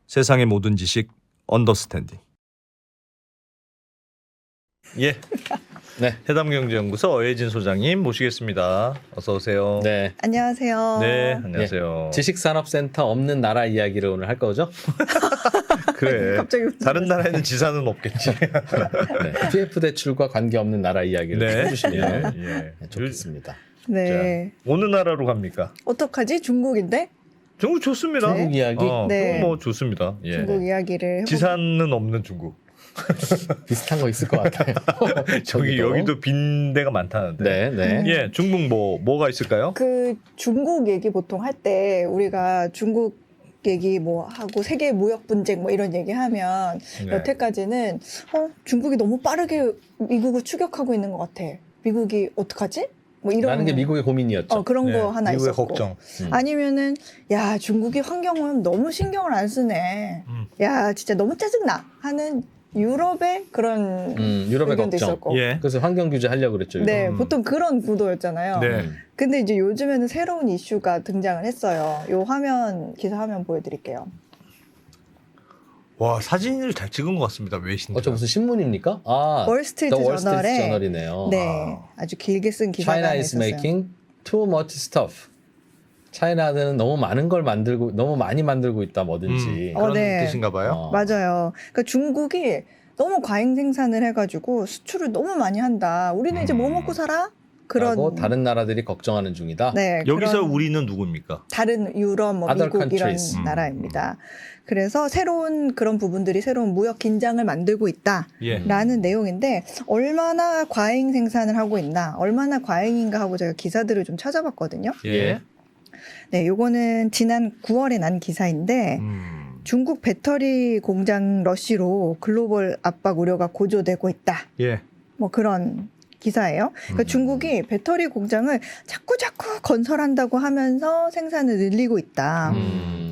세상의 모든 지식 언더스탠딩. 예. 네. 해담경제연구소 어혜진 소장님 모시겠습니다. 어서 오세요. 네. 안녕하세요. 네, 안녕하세요. 지식산업센터 없는 나라 이야기를 오늘 할 거죠? 그래. 갑자기 다른 나라에는 지사는 없겠지. 네. PF 대출과 관계없는 나라 이야기를 네. 해주시면 예. 네, 좋겠습니다. 네. 자, 어느 나라로 갑니까? 어떡하지? 중국인데? 중국 좋습니다. 네. 중국 이야기 네. 뭐 좋습니다. 예. 중국 이야기를 해보... 지사는 없는 중국. 비슷한 거 있을 것 같아요. 여기도 빈 데가 많다는데. 네, 네. 예, 중국 뭐가 있을까요? 그 중국 얘기 보통 할 때 우리가 중국 얘기 뭐 하고 세계 무역 분쟁 뭐 이런 얘기하면 네. 여태까지는 중국이 너무 빠르게 미국을 추격하고 있는 것 같아. 미국이 어떡하지? 뭐 이런 라는 게 미국의 고민이었죠. 그런 네, 거 하나 미국의 있었고. 걱정. 아니면은 야 중국이 환경오염 너무 신경을 안 쓰네. 야 진짜 너무 짜증나 하는 유럽의 그런 유럽의 의견도 걱정. 있었고. 예. 그래서 환경 규제 하려고 그랬죠. 네, 음. 보통 그런 구도였잖아요. 네. 근데 이제 요즘에는 새로운 이슈가 등장을 했어요. 요 기사 화면 보여드릴게요. 와, 사진을 잘 찍은 것 같습니다. 외신. 저 무슨 신문입니까? 아, 월스트리트 The Wall Street 저널에 저널이네요. 네, 아주 길게 쓴 기사가 China 하나 is 있었어요. making too much stuff. 차이나는 너무 많은 걸 만들고 너무 많이 만들고 있다 뭐든지. 그런 네. 뜻인가 봐요. 맞아요. 그러니까 중국이 너무 과잉 생산을 해가지고 수출을 너무 많이 한다. 우리는 이제 뭐 먹고 살아? 그런 그런 다른 나라들이 걱정하는 중이다. 네, 여기서 그런 우리는 누굽니까? 다른 유럽, 뭐 Other 미국 countries. 이런 나라입니다. 그래서 새로운 그런 부분들이 새로운 무역 긴장을 만들고 있다. 예. 라는 내용인데 얼마나 과잉 생산을 하고 있나 얼마나 과잉인가 하고 제가 기사들을 좀 찾아봤거든요. 예. 네, 요거는 지난 9월에 난 기사인데 중국 배터리 공장 러시로 글로벌 압박 우려가 고조되고 있다. 예. 뭐 그런 기사예요. 그러니까 중국이 배터리 공장을 자꾸 건설한다고 하면서 생산을 늘리고 있다.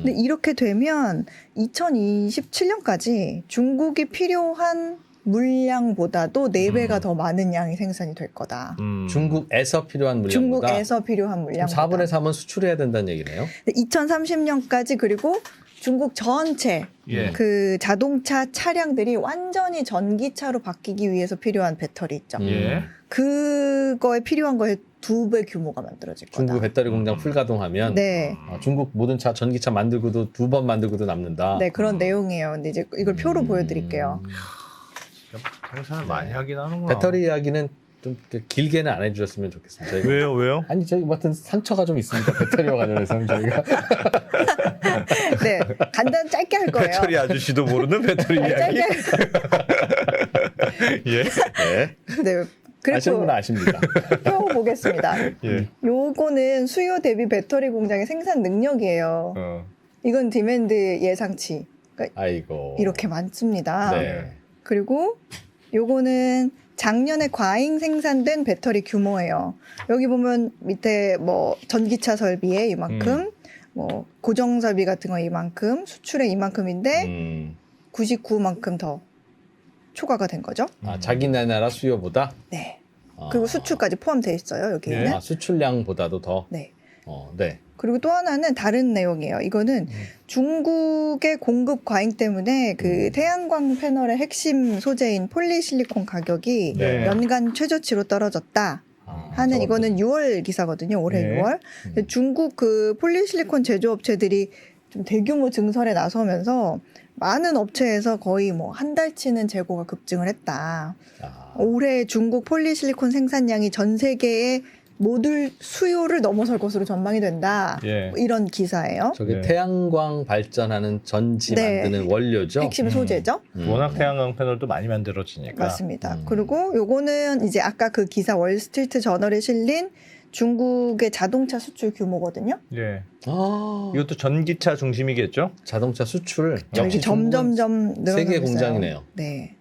근데 이렇게 되면 2027년까지 중국이 필요한 물량보다도 4배가 더 많은 양이 생산이 될 거다. 중국에서 필요한 물량보다 중국에서 필요한 물량. 4분의 3은 수출해야 된다는 얘기네요. 2030년까지 그리고 중국 전체 예. 그 자동차 차량들이 완전히 전기차로 바뀌기 위해서 필요한 배터리 있죠. 예. 그거에 필요한 거에 2배 규모가 만들어질 거다. 중국 배터리 공장 풀가동하면 네. 중국 모든 전기차 만들고도 2번 만들고도 남는다. 네, 그런 내용이에요. 근데 이제 이걸 표로 보여드릴게요. 생산을 많이 하긴 하는구나. 배터리 이야기는 좀 길게는 안 해주셨으면 좋겠습니다. 저희가. 왜요? 아니 저희 뭐 같은 상처가 좀 있습니다. 배터리와 관련해서는 저희가 네, 간단 짧게 할 거예요. 배터리 아저씨도 모르는 배터리 이야기. 짧게. 예. 예. 네. 아시는 분은 그리고 아십니다. 표 보겠습니다. 예. 요거는 수요 대비 배터리 공장의 생산 능력이에요. 이건 디맨드 예상치. 그러니까 아이고. 이렇게 많습니다. 네. 그리고 요거는 작년에 과잉 생산된 배터리 규모예요. 여기 보면 밑에 뭐 전기차 설비에 이만큼, 뭐 고정 설비 같은 거 이만큼, 수출에 이만큼인데 99만큼 더 초과가 된 거죠. 자기네 나라 수요보다. 네. 그리고 수출까지 포함되어 있어요. 여기에는. 수출량보다도 더. 네. 네. 그리고 또 하나는 다른 내용이에요. 이거는 중국의 공급 과잉 때문에 그 태양광 패널의 핵심 소재인 폴리실리콘 가격이 네. 연간 최저치로 떨어졌다. 하는 이거는 6월 기사거든요. 올해 네. 6월. 근데 중국 그 폴리실리콘 제조업체들이 좀 대규모 증설에 나서면서 많은 업체에서 거의 뭐 한 달치는 재고가 급증을 했다. 올해 중국 폴리실리콘 생산량이 전 세계의 모듈 수요를 넘어설 것으로 전망이 된다. 예. 뭐 이런 기사예요. 저게 네. 태양광 발전하는 전지 네. 만드는 원료죠. 핵심 소재죠. 워낙 태양광 패널도 많이 만들어지니까. 맞습니다. 그리고 요거는 이제 아까 그 기사 월스트리트 저널에 실린 중국의 자동차 수출 규모거든요. 예. 이것도 전기차 중심이겠죠? 자동차 수출 이게 점점점 늘어나고 세계 있어요. 공장이네요. 네.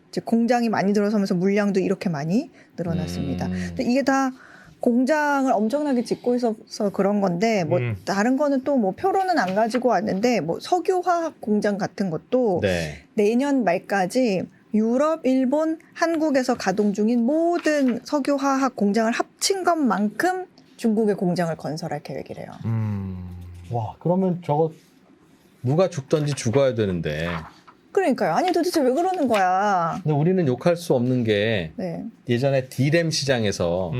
이제 공장이 많이 들어서면서 물량도 이렇게 많이 늘어났습니다. 근데 이게 다 공장을 엄청나게 짓고 있어서 그런 건데 뭐 다른 거는 또 뭐 표로는 안 가지고 왔는데 뭐 석유화학 공장 같은 것도 네. 내년 말까지 유럽, 일본, 한국에서 가동 중인 모든 석유화학 공장을 합친 것만큼 중국의 공장을 건설할 계획이래요. 와, 그러면 저거 누가 죽든지 죽어야 되는데. 그러니까요. 아니 도대체 왜 그러는 거야? 근데 우리는 욕할 수 없는 게 네. 예전에 D램 시장에서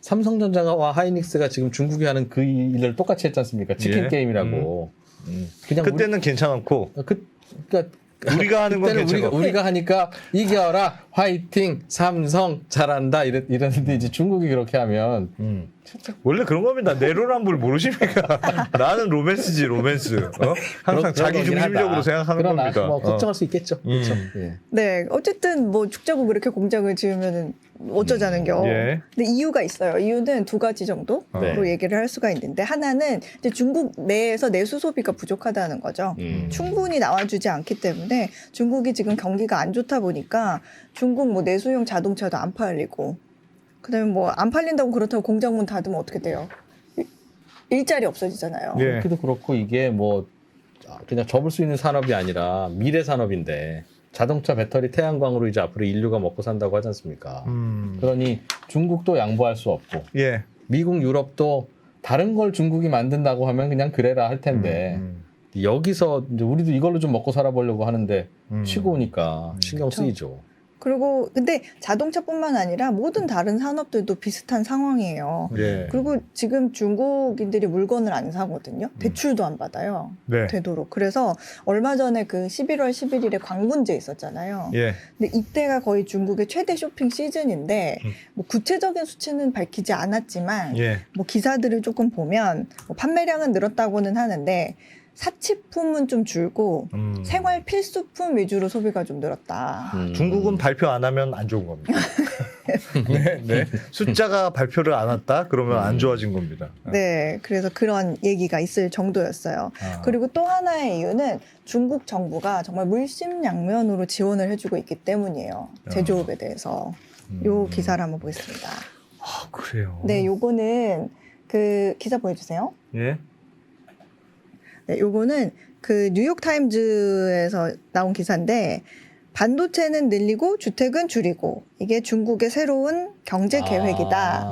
삼성전자와 하이닉스가 지금 중국이 하는 그 일을 똑같이 했지 않습니까? 치킨 예. 게임이라고. 그냥 그때는 괜찮았고 그러니까 우리가 하는 건 그때는 괜찮고 우리가 하니까 이겨라 화이팅 삼성 잘한다 이랬는데 이제 중국이 그렇게 하면 원래 그런 겁니다. 내로남불 모르십니까? 나는 로맨스지 로맨스. 항상 자기 거긴 중심적으로 하다. 생각하는 그러나 겁니다. 뭐 걱정할 수 있겠죠. 그렇죠. 예. 네, 어쨌든 뭐 죽자고 그렇게 공장을 지으면은 어쩌자는겨. 예. 근데 이유가 있어요. 이유는 두 가지 정도로 네. 얘기를 할 수가 있는데 하나는 이제 중국 내에서 내수 소비가 부족하다는 거죠. 충분히 나와주지 않기 때문에 중국이 지금 경기가 안 좋다 보니까 중국 뭐 내수용 자동차도 안 팔리고 그다음에 뭐 안 팔린다고 그렇다고 공장문 닫으면 어떻게 돼요? 일자리 없어지잖아요. 예. 그렇기도 그렇고 이게 뭐 그냥 접을 수 있는 산업이 아니라 미래 산업인데 자동차 배터리 태양광으로 이제 앞으로 인류가 먹고 산다고 하지 않습니까? 그러니 중국도 양보할 수 없고 예. 미국 유럽도 다른 걸 중국이 만든다고 하면 그냥 그래라 할 텐데 여기서 이제 우리도 이걸로 좀 먹고 살아보려고 하는데 치고 오니까 신경 그렇죠. 쓰이죠. 그리고 근데 자동차뿐만 아니라 모든 다른 산업들도 비슷한 상황이에요. 예. 그리고 지금 중국인들이 물건을 안 사거든요. 대출도 안 받아요. 네. 되도록. 그래서 얼마 전에 그 11월 11일에 광문제 있었잖아요. 예. 근데 이때가 거의 중국의 최대 쇼핑 시즌인데 뭐 구체적인 수치는 밝히지 않았지만 예. 뭐 기사들을 조금 보면 뭐 판매량은 늘었다고는 하는데 사치품은 좀 줄고 생활 필수품 위주로 소비가 좀 늘었다. 중국은 발표 안 하면 안 좋은 겁니다. 네, 네. 숫자가 발표를 안 했다? 그러면 안 좋아진 겁니다. 네, 그래서 그런 얘기가 있을 정도였어요. 그리고 또 하나의 이유는 중국 정부가 정말 물심양면으로 지원을 해주고 있기 때문이에요. 제조업에 대해서. 요 기사를 한번 보겠습니다. 아, 그래요. 네, 요거는 그 기사 보여주세요. 예. 네, 요거는 그 뉴욕타임즈에서 나온 기사인데 반도체는 늘리고 주택은 줄이고 이게 중국의 새로운 경제 계획이다.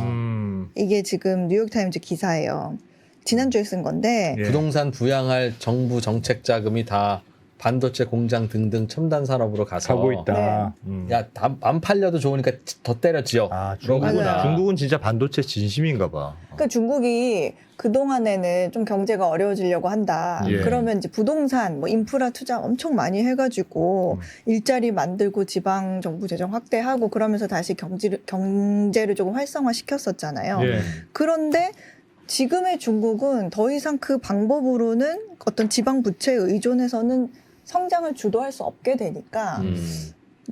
이게 지금 뉴욕타임즈 기사예요. 지난주에 쓴 건데 예. 부동산 부양할 정부 정책 자금이 다 반도체 공장 등등 첨단 산업으로 가서 가고 있다. 야, 안 팔려도 좋으니까 더 때려 지어. 아, 맞아요. 중국은 진짜 반도체 진심인가 봐. 그러니까 중국이 그동안에는 좀 경제가 어려워지려고 한다. 예. 그러면 이제 부동산, 뭐 인프라 투자 엄청 많이 해가지고 일자리 만들고 지방 정부 재정 확대하고 그러면서 다시 경제를 조금 활성화시켰었잖아요. 예. 그런데 지금의 중국은 더 이상 그 방법으로는 어떤 지방 부채에 의존해서는 성장을 주도할 수 없게 되니까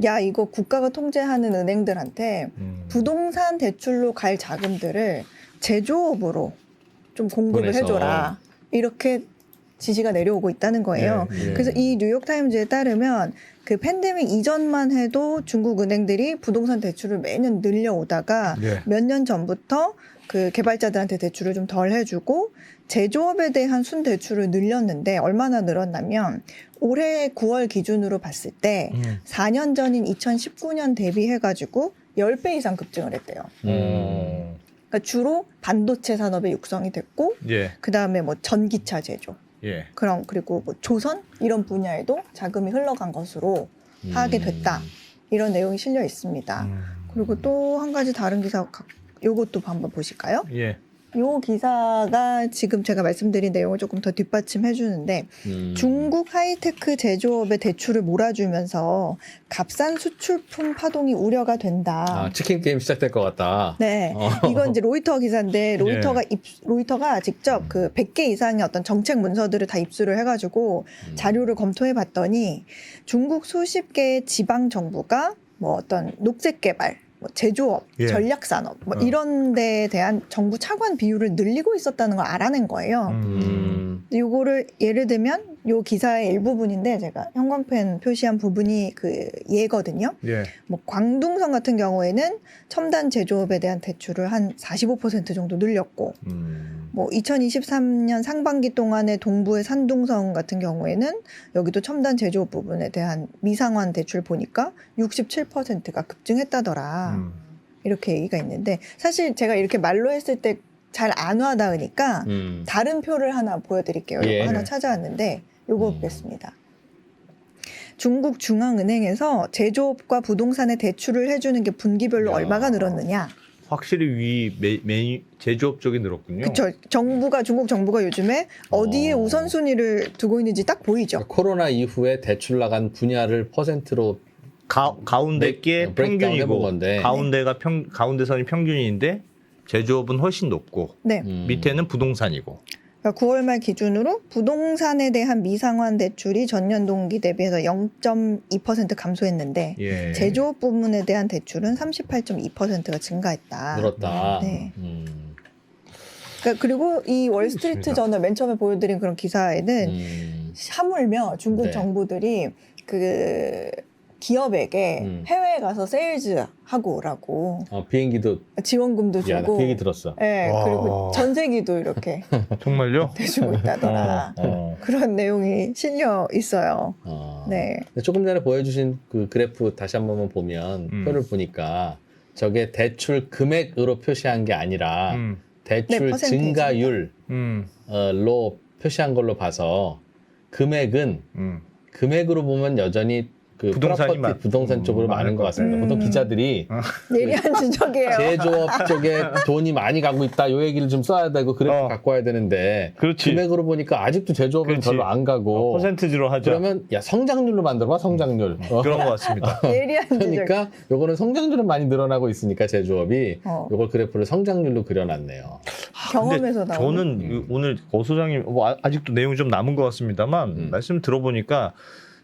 야 이거 국가가 통제하는 은행들한테 부동산 대출로 갈 자금들을 제조업으로 좀 공급을 보내서. 해줘라 이렇게 지시가 내려오고 있다는 거예요. 예, 예. 그래서 이 뉴욕타임즈에 따르면 그 팬데믹 이전만 해도 중국 은행들이 부동산 대출을 매년 늘려오다가 예. 몇 년 전부터 그 개발자들한테 대출을 좀 덜 해주고 제조업에 대한 순대출을 늘렸는데 얼마나 늘었냐면 올해 9월 기준으로 봤을 때 4년 전인 2019년 대비해가지고 10배 이상 급증을 했대요. 그러니까 주로 반도체 산업에 육성이 됐고 예. 그다음에 뭐 전기차 제조 예. 그리고 뭐 조선 이런 분야에도 자금이 흘러간 것으로 파악이 됐다. 이런 내용이 실려 있습니다. 그리고 또 한 가지 다른 기사 요것도 한번 보실까요? 예. 요 기사가 지금 제가 말씀드린 내용을 조금 더 뒷받침해 주는데 중국 하이테크 제조업에 대출을 몰아주면서 값싼 수출품 파동이 우려가 된다. 아, 치킨 게임 시작될 것 같다. 네, 이건 이제 로이터 기사인데 로이터가 직접 그 100개 이상의 어떤 정책 문서들을 다 입수를 해가지고 자료를 검토해 봤더니 중국 수십 개의 지방 정부가 뭐 어떤 녹색 개발 뭐 제조업, 예. 전략산업 뭐 이런 데에 대한 정부 차관 비율을 늘리고 있었다는 걸 알아낸 거예요. 요거를 예를 들면 요 기사의 일부분인데 제가 형광펜 표시한 부분이 그 예거든요. 예. 뭐 광둥성 같은 경우에는 첨단 제조업에 대한 대출을 한 45% 정도 늘렸고 뭐 2023년 상반기 동안의 동부의 산둥성 같은 경우에는 여기도 첨단 제조업 부분에 대한 미상환 대출 보니까 67%가 급증했다더라. 이렇게 얘기가 있는데 사실 제가 이렇게 말로 했을 때 잘 안 와닿으니까 다른 표를 하나 보여드릴게요. 예. 이거 하나 찾아왔는데 요거 보겠습니다. 중국 중앙은행에서 제조업과 부동산에 대출을 해주는 게 분기별로 야. 얼마가 늘었느냐. 확실히 제조업 쪽이 늘었군요. 그렇죠. 중국 정부가 요즘에 어디에 우선순위를 두고 있는지 딱 보이죠. 코로나 이후에 대출 나간 분야를 퍼센트로 가운데 게 브레이크다운 해본 평균이고 건데. 가운데선이 평균인데 제조업은 훨씬 높고 네. 밑에는 부동산이고. 그러니까 9월 말 기준으로 부동산에 대한 미상환 대출이 전년 동기 대비해서 0.2% 감소했는데 예. 제조업 부문에 대한 대출은 38.2%가 증가했다. 늘었다. 네. 그러니까 그리고 이 월스트리트 있습니다. 저널 맨 처음에 보여드린 그런 기사에는 하물며 중국 네. 정부들이 그 기업에게 해외에 가서 세일즈 하고 오라고 비행기도 지원금도 야, 나 주고 그 얘기 들었어. 네, 와. 그리고 전세기도 이렇게 정말요? 대주고 있다더라. 그런 내용이 실려 있어요. 네. 근데 조금 전에 보여주신 그 그래프 다시 한 번만 보면 표를 보니까 저게 대출 금액으로 표시한 게 아니라 대출 네, 퍼센테이지. 증가율로 표시한 걸로 봐서 금액은 금액으로 보면 여전히 그 부동산 쪽으로 많은 것 같습니다. 보통 기자들이 예리한 지적이에요. 제조업 쪽에 돈이 많이 가고 있다. 요 얘기를 좀 써야 되고 그래프 갖고 와야 되는데 그렇지. 금액으로 보니까 아직도 제조업은 그렇지. 별로 안 가고 퍼센트지로 하자. 그러면 야 성장률로 만들어봐 성장률. 그런 것 같습니다. 예리한 지적. 그러니까 요거는 성장률은 많이 늘어나고 있으니까 제조업이 요걸 그래프를 성장률로 그려놨네요. 경험에서 나오는. 저는 오늘 고 소장님 아직도 내용이 좀 남은 것 같습니다만 말씀 들어보니까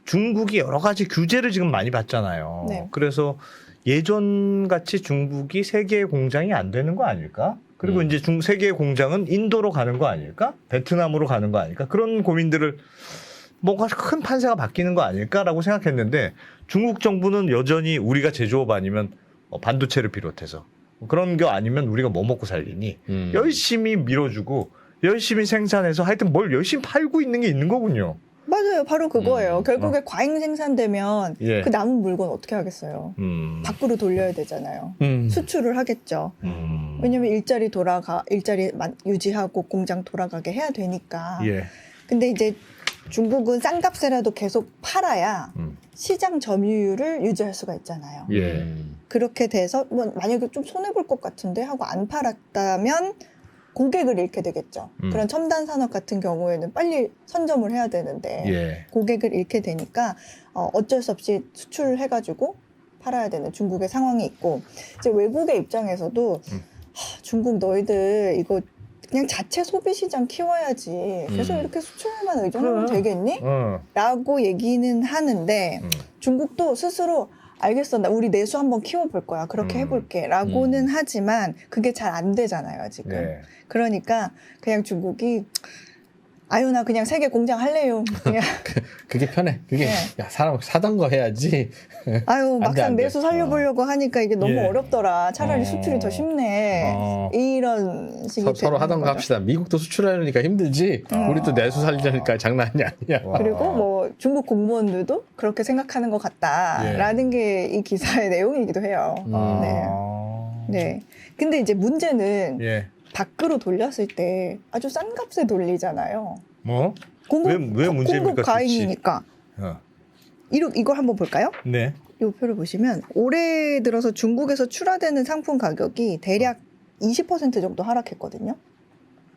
중국이 여러 가지 규제를 지금 많이 받잖아요. 네. 그래서 예전 같이 중국이 세계의 공장이 안 되는 거 아닐까? 그리고 이제 세계의 공장은 인도로 가는 거 아닐까? 베트남으로 가는 거 아닐까? 그런 고민들을 뭔가 큰 판세가 바뀌는 거 아닐까라고 생각했는데 중국 정부는 여전히 우리가 제조업 아니면 반도체를 비롯해서 그런 게 아니면 우리가 뭐 먹고 살겠니? 열심히 밀어주고 열심히 생산해서 하여튼 뭘 열심히 팔고 있는 게 있는 거군요. 맞아요. 바로 그거예요. 결국에 과잉 생산되면 예. 그 남은 물건 어떻게 하겠어요? 밖으로 돌려야 되잖아요. 수출을 하겠죠. 왜냐면 일자리 유지하고 공장 돌아가게 해야 되니까. 예. 근데 이제 중국은 싼값에라도 계속 팔아야 시장 점유율을 유지할 수가 있잖아요. 예. 그렇게 돼서 만약에 좀 손해볼 것 같은데 하고 안 팔았다면 고객을 잃게 되겠죠. 그런 첨단 산업 같은 경우에는 빨리 선점을 해야 되는데 예. 고객을 잃게 되니까 어쩔 수 없이 수출을 해가지고 팔아야 되는 중국의 상황이 있고 이제 외국의 입장에서도 중국 너희들 이거 그냥 자체 소비 시장 키워야지 계속 이렇게 수출만 의존하면 되겠니? 라고 얘기는 하는데 중국도 스스로 알겠어. 우리 내수 한번 키워볼 거야. 그렇게 해볼게. 라고는 하지만 그게 잘 안 되잖아요, 지금. 네. 그러니까 그냥 중국이 아유, 나 그냥 세계 공장 할래요. 그냥. 그게 편해. 그게 네. 야 사람 사던 거 해야지. 아유, 안 돼, 막상 안 돼. 내수 살려보려고 하니까 이게 너무 예. 어렵더라. 차라리 수출이 더 쉽네. 이런 식이 서로 하던 거 거죠. 합시다. 미국도 수출하려니까 힘들지. 우리도 내수 살려니까 장난이 아니야. 그리고 뭐 중국 공무원들도 그렇게 생각하는 것 같다라는 게 이 기사의 내용이기도 해요. 네. 근데 이제 문제는 예. 밖으로 돌렸을 때 아주 싼 값에 돌리잖아요. 뭐? 공급, 왜 문제입니까? 공급 과잉이니까. 이걸 한번 볼까요? 네. 이 표를 보시면 올해 들어서 중국에서 출하되는 상품 가격이 대략 20% 정도 하락했거든요.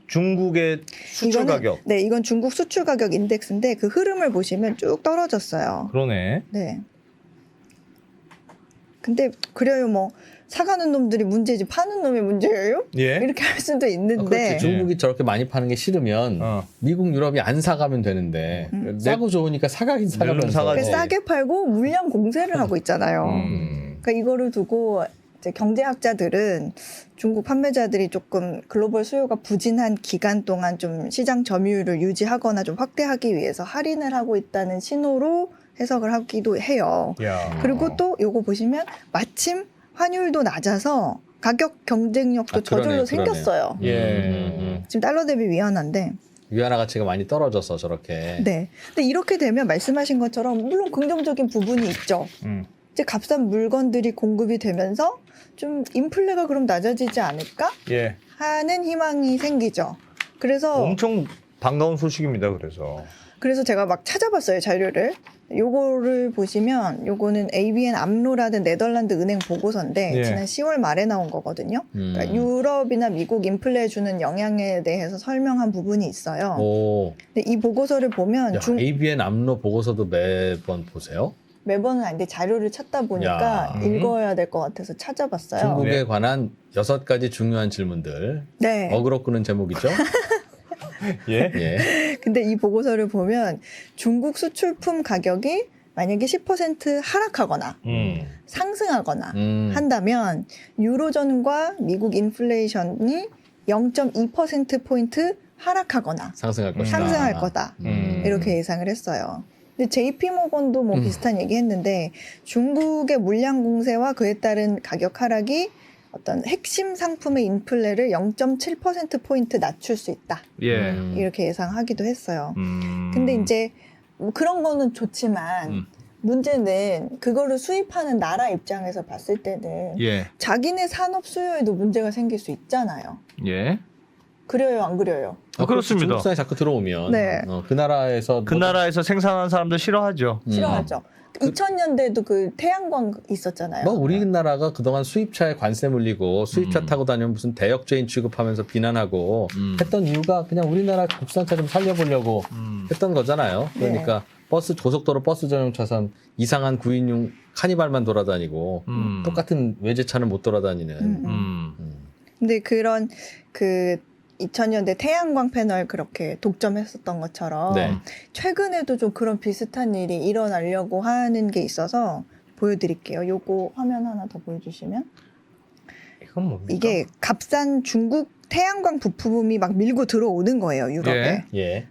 중국의 수출 가격. 네, 이건 중국 수출 가격 인덱스인데 그 흐름을 보시면 쭉 떨어졌어요. 그러네. 네. 근데 그래요, 뭐 사가는 놈들이 문제지 파는 놈이 문제예요? 예. 이렇게 할 수도 있는데. 그렇지. 중국이 저렇게 많이 파는 게 싫으면 미국, 유럽이 안 사가면 되는데 싸고 좋으니까 사가긴 사가면서 사가지. 그러니까 싸게 팔고 물량 공세를 하고 있잖아요. 그러니까 이거를 두고 이제 경제학자들은 중국 판매자들이 조금 글로벌 수요가 부진한 기간 동안 좀 시장 점유율을 유지하거나 좀 확대하기 위해서 할인을 하고 있다는 신호로 해석을 하기도 해요. 야. 그리고 또 요거 보시면 마침 환율도 낮아서 가격 경쟁력도 저절로 생겼어요. 예. 지금 달러 대비 위안화인데. 위안화 가치가 많이 떨어져서 저렇게. 네. 근데 이렇게 되면 말씀하신 것처럼 물론 긍정적인 부분이 있죠. 이제 값싼 물건들이 공급이 되면서 좀 인플레가 그럼 낮아지지 않을까 예. 하는 희망이 생기죠. 그래서 엄청 반가운 소식입니다. 그래서. 그래서 제가 막 찾아봤어요, 자료를. 요거를 보시면 요거는 ABN 암로라는 네덜란드 은행 보고서인데 예. 지난 10월 말에 나온 거거든요. 그러니까 유럽이나 미국 인플레에 주는 영향에 대해서 설명한 부분이 있어요. 오. 근데 이 보고서를 보면 야, ABN 암로 보고서도 매번 보세요? 매번은 아닌데 자료를 찾다 보니까 야. 읽어야 될 것 같아서 찾아봤어요. 중국에 네. 관한 6가지 중요한 질문들. 네. 어그로 끄는 제목이죠? 예. 예. 근데 이 보고서를 보면 중국 수출품 가격이 만약에 10% 하락하거나 상승하거나 한다면 유로존과 미국 인플레이션이 0.2%포인트 하락하거나 상승할 것이다. 상승할 거다. 이렇게 예상을 했어요. 근데 JP 모건도 뭐 비슷한 얘기 했는데 중국의 물량 공세와 그에 따른 가격 하락이 어떤 핵심 상품의 인플레를 0.7%포인트 낮출 수 있다. 예. 이렇게 예상하기도 했어요. 근데 이제 뭐 그런 거는 좋지만 문제는 그거를 수입하는 나라 입장에서 봤을 때는 예. 자기네 산업 수요에도 문제가 생길 수 있잖아요. 예. 그래요, 안 그래요? 그렇습니다. 중국산이 자꾸 들어오면 네. 그 나라에서 그 나라에서 생산하는 사람들 싫어하죠. 싫어하죠. 2000년대에도 그 태양광 있었잖아요. 뭐 우리나라가 그동안 수입차에 관세 물리고 수입차 타고 다니면 무슨 대역죄인 취급하면서 비난하고 했던 이유가 그냥 우리나라 국산차 좀 살려보려고 했던 거잖아요. 그러니까 버스 고속도로 버스 전용 차선 이상한 9인용 카니발만 돌아다니고 똑같은 외제차는 못 돌아다니는. 근데 그런 그 2000년대 태양광 패널 그렇게 독점했었던 것처럼 네. 최근에도 좀 그런 비슷한 일이 일어나려고 하는 게 있어서 보여드릴게요. 요거 화면 하나 더 보여주시면 이건 뭡니까? 이게 값싼 중국 태양광 부품이 막 밀고 들어오는 거예요, 유럽에. 예.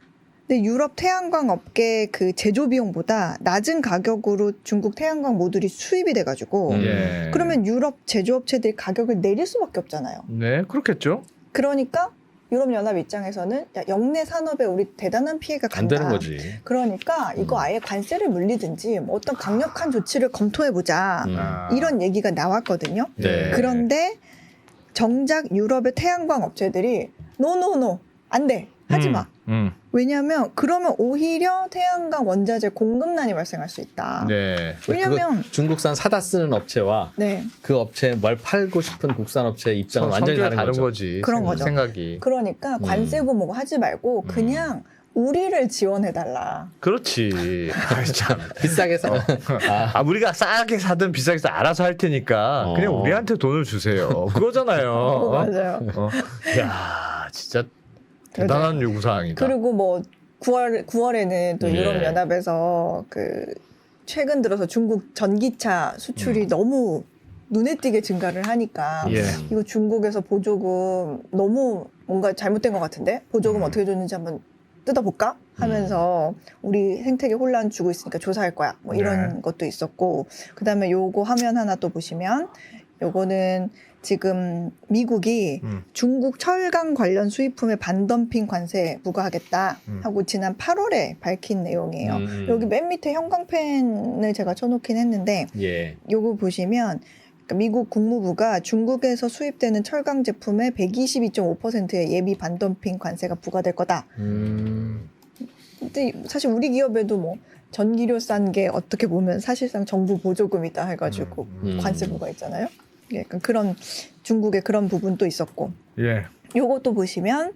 근데 유럽 태양광 업계 그 제조 비용보다 낮은 가격으로 중국 태양광 모듈이 수입이 돼가지고 예. 그러면 유럽 제조업체들이 가격을 내릴 수밖에 없잖아요. 네, 그렇겠죠. 그러니까 유럽연합 입장에서는 야, 영내 산업에 우리 대단한 피해가 안 간다. 되는 거지. 그러니까 이거 아예 관세를 물리든지 뭐 어떤 강력한 조치를 검토해보자. 이런 얘기가 나왔거든요. 네. 그런데 정작 유럽의 태양광 업체들이 노노노 안 돼. 하지 마. 왜냐하면 그러면 오히려 태양광 원자재 공급난이 발생할 수 있다. 네. 왜냐면 중국산 사다 쓰는 업체와 네. 그 업체 뭘 팔고 싶은 국산 업체의 입장은 완전히 성격이 다른 거죠. 거지. 그런 거죠. 생각이. 그러니까 관세고 뭐고 하지 말고 그냥 우리를 지원해달라. 그렇지. 아, 참. 비싸게 사. 우리가 싸게 사든 비싸게 사 알아서 할 테니까 그냥 우리한테 돈을 주세요. 그거잖아요. 맞아요. 야, 진짜 대단한 요구 사항이다. 그리고 뭐 9월에는 또 예. 유럽 연합에서 그 최근 들어서 중국 전기차 수출이 너무 눈에 띄게 증가를 하니까 예. 이거 중국에서 보조금 너무 뭔가 잘못된 것 같은데 보조금 어떻게 줬는지 한번 뜯어볼까 하면서 우리 생태계 혼란 주고 있으니까 조사할 거야 뭐 이런 것도 있었고 그다음에 요거 화면 하나 또 보시면 요거는 지금 미국이 중국 철강 관련 수입품에 반덤핑 관세 부과하겠다 하고 지난 8월에 밝힌 내용이에요. 여기 맨 밑에 형광펜을 제가 쳐놓긴 했는데 예. 요거 보시면 그러니까 미국 국무부가 중국에서 수입되는 철강 제품의 122.5%의 예비 반덤핑 관세가 부과될 거다. 근데 사실 우리 기업에도 뭐 전기료 싼 게 어떻게 보면 사실상 정부 보조금이다 해가지고 관세 부과했잖아요. 약간 그런 중국의 그런 부분도 있었고. 예. 요것도 보시면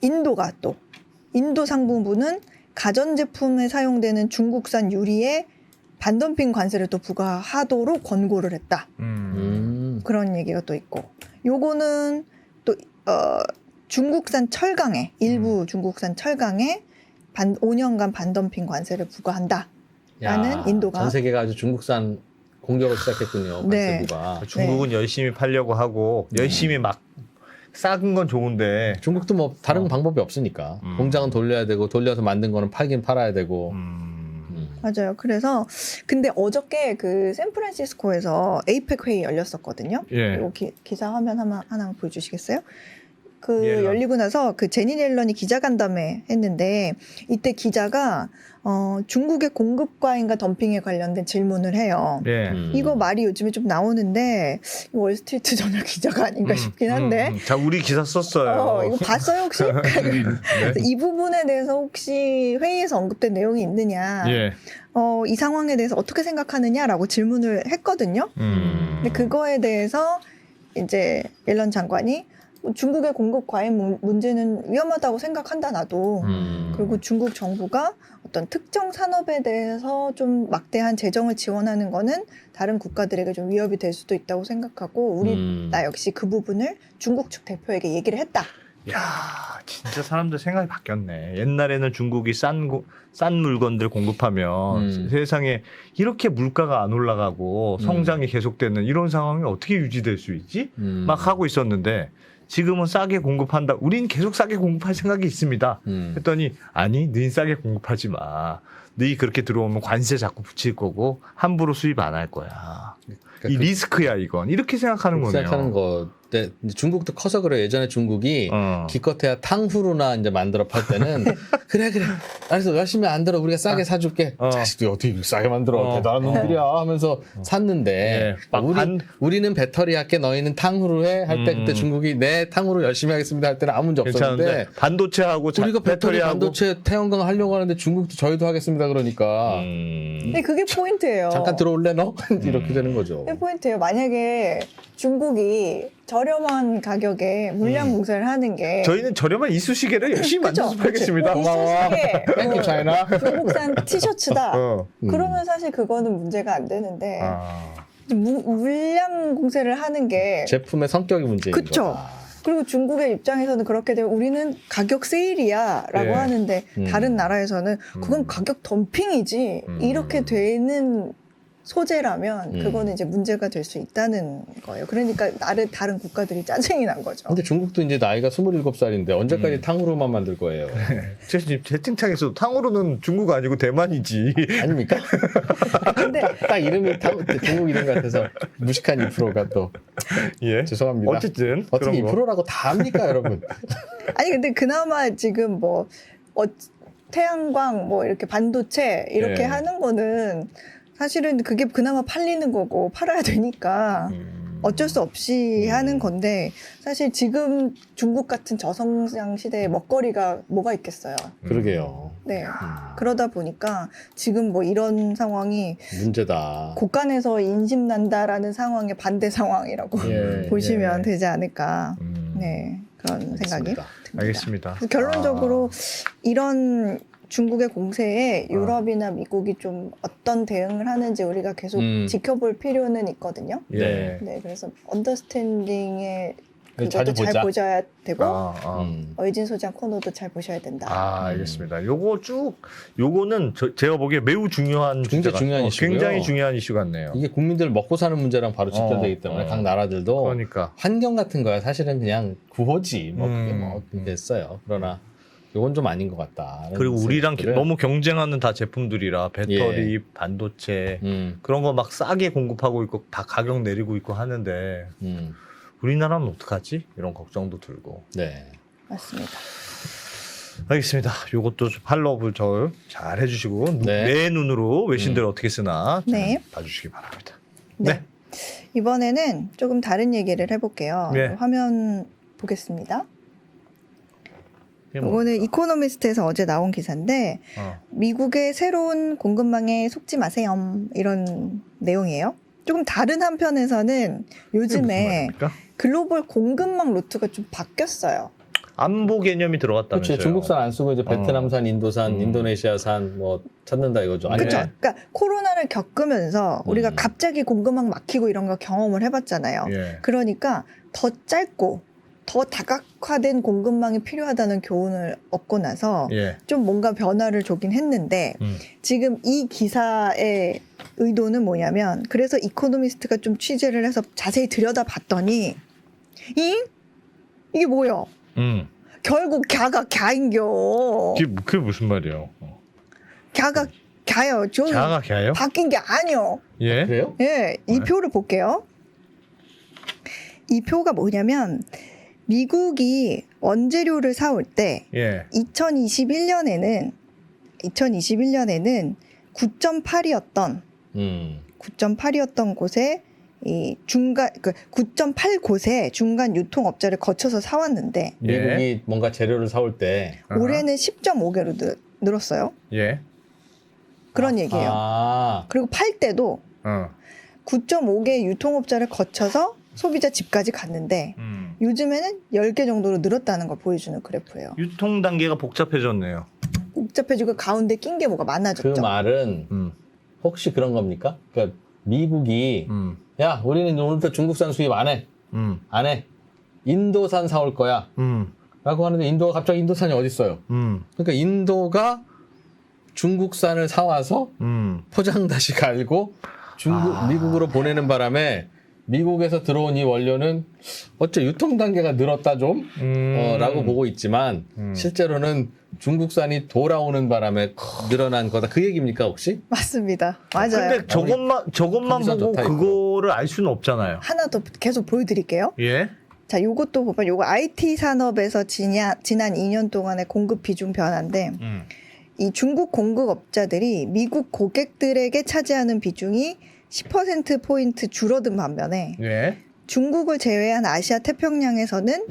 인도가 또 인도 상무부는 가전제품에 사용되는 중국산 유리에 반덤핑 관세를 또 부과하도록 권고를 했다. 그런 얘기가 또 있고. 요거는 또 중국산 철강에 일부 중국산 철강에 5년간 반덤핑 관세를 부과한다. 라는 인도가 전 세계가 아주 중국산 공격을 시작했군요. 네. 관세부가. 중국은 열심히 팔려고 하고 열심히 막 싼 건 좋은데 중국도 뭐 다른 방법이 없으니까 공장은 돌려야 되고 돌려서 만든 거는 팔긴 팔아야 되고. 맞아요. 그래서 근데 어저께 그 샌프란시스코에서 에이펙 회의 열렸었거든요. 예. 요 기사 화면 하나 보여주시겠어요? 그 열리고 나서 그 제니 옐런이 기자간담회 했는데 이때 기자가 중국의 공급 과잉과 덤핑에 관련된 질문을 해요. 예. 이거 말이 요즘에 좀 나오는데 월스트리트 저널 기자가 아닌가 싶긴 한데. 자, 우리 기사 썼어요. 이거 봤어요 혹시? 그래서 이 부분에 대해서 혹시 회의에서 언급된 내용이 있느냐? 예. 이 상황에 대해서 어떻게 생각하느냐라고 질문을 했거든요. 근데 그거에 대해서 이제 옐런 장관이 중국의 공급 과잉 문제는 위험하다고 생각한다 나도. 그리고 중국 정부가 어떤 특정 산업에 대해서 좀 막대한 재정을 지원하는 거는 다른 국가들에게 좀 위협이 될 수도 있다고 생각하고 나 역시 그 부분을 중국 측 대표에게 얘기를 했다. 야, 진짜 사람들 생각이 바뀌었네. 옛날에는 중국이 싼 물건들 공급하면 세상에 이렇게 물가가 안 올라가고 성장이 계속되는 이런 상황이 어떻게 유지될 수 있지? 막 하고 있었는데 지금은 싸게 공급한다. 우린 계속 싸게 공급할 생각이 있습니다. 했더니 아니, 너희 싸게 공급하지 마. 너희 그렇게 들어오면 관세 자꾸 붙일 거고 함부로 수입 안 할 거야. 그러니까 이 리스크야 이건. 이렇게 생각하는 거네요. 생각하는 거. 근데 중국도 커서 그래. 예전에 중국이 기껏해야 탕후루나 이제 만들어 팔 때는 그래 알았어 열심히 안 들어 우리가 싸게 사줄게. 자식들이 어떻게 싸게 만들어 대단한 놈들이야 하면서 샀는데 우리는 배터리 할게 너희는 탕후루 해 할 때 그때 중국이 네 탕후루 열심히 하겠습니다 할 때는 아무 문제 없었는데 반도체하고 우리가 배터리 반도체 태양광 하려고 하는데 중국도 저희도 하겠습니다 그러니까 근데 그게 포인트예요. 잠깐 들어올래 너? 이렇게 되는 거죠. 그게 포인트예요. 만약에 중국이 저렴한 가격에 물량 공세를 하는 게 저희는 저렴한 이쑤시개를 열심히 만들어서 팔겠습니다. 고마워. 땡큐 차이나. 중국산 티셔츠다. 그러면 사실 그거는 문제가 안 되는데 물량 공세를 하는 게 제품의 성격이 문제인 그쵸. 거다. 그리고 중국의 입장에서는 그렇게 되면 우리는 가격 세일이야라고 하는데 다른 나라에서는 그건 가격 덤핑이지 이렇게 되는 소재라면 그거는 이제 문제가 될 수 있다는 거예요. 그러니까 다른 국가들이 짜증이 난 거죠. 근데 중국도 이제 나이가 27살인데 언제까지 탕후루만 만들 거예요? 채팅창에서 탕후루는 중국 아니고 대만이지. 아닙니까? 근데 딱 이름이 중국 이름 같아서 무식한 2%가 또 예. 죄송합니다. 어쨌든 어떻게 2%라고 다 합니까 여러분? 아니 근데 그나마 지금 태양광 이렇게 반도체 이렇게 하는 거는 사실은 그게 그나마 팔리는 거고 팔아야 되니까 어쩔 수 없이 하는 건데 사실 지금 중국 같은 저성장 시대에 먹거리가 뭐가 있겠어요. 그러게요. 네. 그러다 보니까 지금 이런 상황이 문제다. 곳간에서 인심난다라는 상황의 반대 상황이라고 보시면 되지 않을까. 네. 그런 생각이 듭니다. 알겠습니다. 그래서 결론적으로 이런 중국의 공세에 유럽이나 미국이 좀 어떤 대응을 하는지 우리가 계속 지켜볼 필요는 있거든요. 네. 네, 그래서 언더스탠딩에 자주 그것도 잘 보셔야 되고 어이진 소장 코너도 잘 보셔야 된다. 알겠습니다. 요거는 제가 보기에 매우 중요한 이슈고요. 굉장히 중요한 이슈 같네요. 이게 국민들 먹고 사는 문제랑 바로 직결되기 때문에 각 나라들도 그러니까 환경 같은 거야 사실은 그냥 구호지 그게 됐어요. 그러나 이건 좀 아닌 것 같다. 그리고 우리랑 너무 경쟁하는 다 제품들이라 배터리, 반도체 그런 거 막 싸게 공급하고 있고 다 가격 내리고 있고 하는데 우리나라는 어떡하지? 이런 걱정도 들고. 네. 맞습니다. 알겠습니다. 요것도 팔로우를 잘 해주시고 내 눈으로 외신들 어떻게 쓰나 잘 봐주시기 바랍니다. 네. 이번에는 조금 다른 얘기를 해볼게요. 화면 보겠습니다. 이거는 이코노미스트에서 어제 나온 기사인데 미국의 새로운 공급망에 속지 마세요 이런 내용이에요. 조금 다른 한편에서는 요즘에 글로벌 공급망 루트가 좀 바뀌었어요. 안보 개념이 들어갔다면서요. 그렇죠. 중국산 안 쓰고 이제 베트남산, 인도산, 인도네시아산 찾는다 이거죠. 그렇죠. 그러니까 코로나를 겪으면서 우리가 갑자기 공급망 막히고 이런 거 경험을 해봤잖아요. 그러니까 더 짧고 더 다각화된 공급망이 필요하다는 교훈을 얻고 나서 좀 뭔가 변화를 주긴 했는데 지금 이 기사의 의도는 뭐냐면 그래서 이코노미스트가 좀 취재를 해서 자세히 들여다봤더니 이게 뭐야? 결국 갸가 갸인겨. 그게 무슨 말이에요? 갸가 갸요. 갸가 갸요? 바뀐 게 아니요. 예? 그래요? 예, 이 표를 볼게요. 이 표가 뭐냐면 미국이 원재료를 사올 때 예. 2021년에는 9.8이었던 9.8이었던 곳에 이 중간 9.8곳에 중간 유통업자를 거쳐서 사왔는데 미국이 뭔가 재료를 사올 때 올해는 10.5개로 늘었어요. 예. 그런 얘기예요. 그리고 팔 때도 9.5개 유통업자를 거쳐서 소비자 집까지 갔는데 요즘에는 10개 정도로 늘었다는 걸 보여주는 그래프예요. 유통 단계가 복잡해졌네요. 복잡해지고 가운데 낀 게 뭐가 많아졌죠. 그 말은 혹시 그런 겁니까? 그러니까 미국이 야 우리는 오늘부터 중국산 수입 안 해. 안 해. 인도산 사올 거야. 라고 하는데 인도가 갑자기 인도산이 어디 있어요? 그러니까 인도가 중국산을 사와서 포장 다시 갈고 미국으로 보내는 바람에 미국에서 들어온 이 원료는 어째 유통 단계가 늘었다 좀 라고 보고 있지만 실제로는 중국산이 돌아오는 바람에 늘어난 거다. 그 얘기입니까 혹시? 맞습니다. 맞아요. 근데 저것만 보고 좋다, 그거를 알 수는 없잖아요. 하나 더 계속 보여드릴게요. 예. 자, 요것도 보면 요거 IT 산업에서 지난 2년 동안의 공급 비중 변화인데 이 중국 공급업자들이 미국 고객들에게 차지하는 비중이 10%포인트 줄어든 반면에 예. 중국을 제외한 아시아 태평양에서는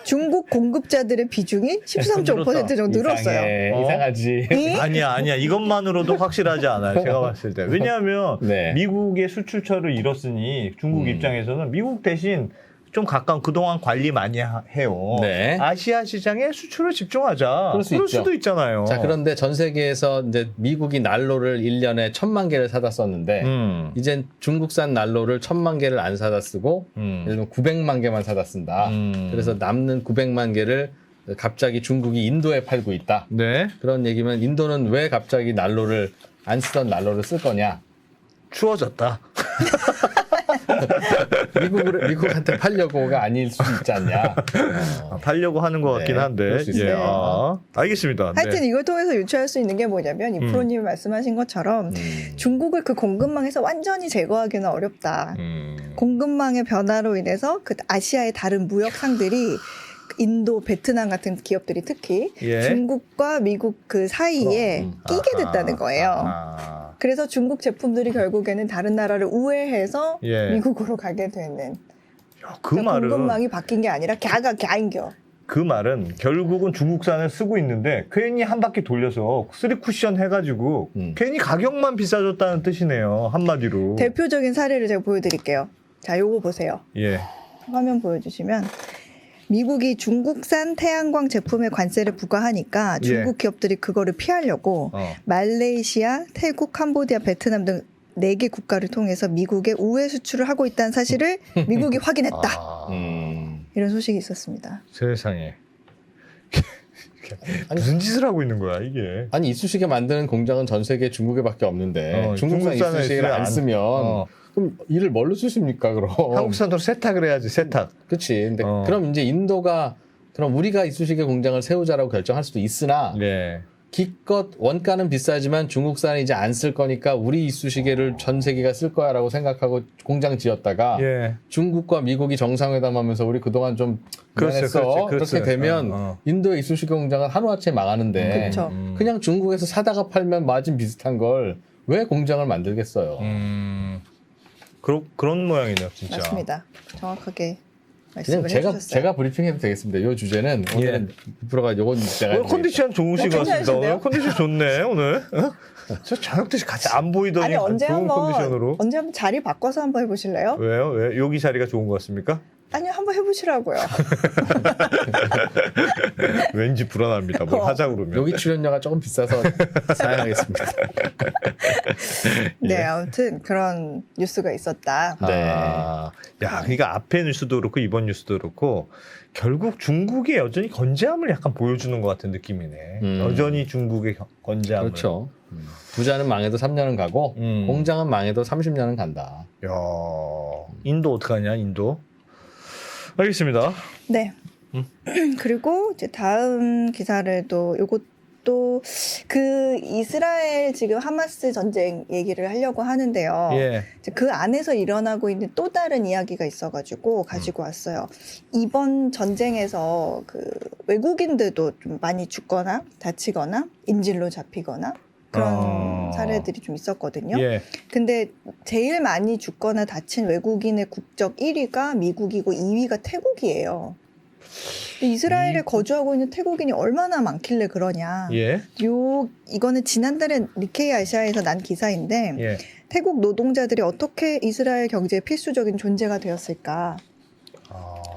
중국 공급자들의 비중이 13.5% 정도 늘었어요. 이상하지. 아니야. 이것만으로도 확실하지 않아요. 제가 봤을 때. 왜냐하면 네. 미국의 수출처를 잃었으니 중국 입장에서는 미국 대신 좀 가까운 그동안 관리 많이 해요. 네. 아시아 시장에 수출을 집중하자. 그럴 수 그럴 있죠. 수도 있잖아요. 자, 그런데 전 세계에서 이제 미국이 난로를 1년에 1,000만 개를 사다 썼는데 이젠 중국산 난로를 1,000만 개를 안 사다 쓰고 예를 들면 900만 개만 사다 쓴다. 그래서 남는 900만 개를 갑자기 중국이 인도에 팔고 있다. 네. 그런 얘기면 인도는 왜 갑자기 난로를 안 쓰던 난로를 쓸 거냐? 추워졌다. 미국한테 팔려고가 아닐 수도 있지 않냐. 팔려고 하는 것 같긴 네, 한데. 그럴 수 있어요. 예. 알겠습니다. 하여튼 네. 이걸 통해서 유추할 수 있는 게 뭐냐면 이 프로님이 말씀하신 것처럼 중국을 그 공급망에서 완전히 제거하기는 어렵다. 공급망의 변화로 인해서 그 아시아의 다른 무역상들이 인도, 베트남 같은 기업들이 특히 예. 중국과 미국 그 사이에 끼게 됐다는 거예요. 그래서 중국 제품들이 결국에는 다른 나라를 우회해서 예. 미국으로 가게 되는. 야, 그 말은 공급망이 바뀐 게 아니라 갸가 갸인겨. 그 말은 결국은 중국산을 쓰고 있는데 괜히 한 바퀴 돌려서 쓰리 쿠션 해가지고 괜히 가격만 비싸졌다는 뜻이네요. 한마디로. 대표적인 사례를 제가 보여드릴게요. 자, 요거 보세요. 예. 화면 보여주시면 미국이 중국산 태양광 제품에 관세를 부과하니까 중국 기업들이 그거를 피하려고 말레이시아, 태국, 캄보디아, 베트남 등 4개 국가를 통해서 미국에 우회 수출을 하고 있다는 사실을 미국이 확인했다. 이런 소식이 있었습니다. 세상에. 무슨 짓을 하고 있는 거야 이게. 아니 이쑤시개 만드는 공장은 전 세계 중국에밖에 없는데 중국산 중국산에 이쑤시개를 안 쓰면 그럼 일을 뭘로 쓰십니까 그럼? 한국산으로 세탁을 해야지 세탁. 그렇지. 근데 그럼 이제 인도가 그럼 우리가 이쑤시개 공장을 세우자라고 결정할 수도 있으나 네. 기껏 원가는 비싸지만 중국산은 이제 안 쓸 거니까 우리 이쑤시개를 전 세계가 쓸 거야라고 생각하고 공장 지었다가 예. 중국과 미국이 정상회담하면서 우리 그동안 좀 미안했어. 그렇게 되면 인도의 이쑤시개 공장은 하루아침에 망하는데 그렇죠. 그냥 중국에서 사다가 팔면 마진 비슷한 걸 왜 공장을 만들겠어요. 그런 모양이네요 진짜. 맞습니다. 정확하게 그냥 말씀을 해주셨어요. 제가 브리핑해도 되겠습니다. 이 주제는 오늘은 부프로가 요건 제가 오늘 컨디션 좋으신 것 같습니다. 괜찮으신데요? 오늘 컨디션 좋네 오늘. 저 저녁 때 같이 안 보이더니 아니 좋은 컨디션으로. 언제 한번 자리 바꿔서 한번 해보실래요? 왜요? 왜 여기 자리가 좋은 것 같습니까? 아니요, 한번 해보시라고요. 왠지 불안합니다. 뭘 하자 그러면. 여기 출연료가 조금 비싸서 사양하겠습니다. 네, 아무튼 그런 뉴스가 있었다. 네. 야, 그러니까 앞에 뉴스도 그렇고 이번 뉴스도 그렇고 결국 중국이 여전히 건재함을 약간 보여주는 것 같은 느낌이네. 여전히 중국의 건재함을. 그렇죠. 부자는 망해도 3년은 가고 공장은 망해도 30년은 간다. 야, 인도 어떡하냐, 인도? 알겠습니다. 네. 그리고 이제 다음 기사를 또 요것도 또 그 이스라엘 지금 하마스 전쟁 얘기를 하려고 하는데요. 예. 이제 그 안에서 일어나고 있는 또 다른 이야기가 있어가지고 가지고 왔어요. 이번 전쟁에서 그 외국인들도 좀 많이 죽거나 다치거나 인질로 잡히거나 그런 사례들이 좀 있었거든요. 예. 근데 제일 많이 죽거나 다친 외국인의 국적 1위가 미국이고 2위가 태국이에요. 근데 이스라엘에 거주하고 있는 태국인이 얼마나 많길래 그러냐. 예. 이거는 지난달에 니케이 아시아에서 난 기사인데 예. 태국 노동자들이 어떻게 이스라엘 경제의 필수적인 존재가 되었을까?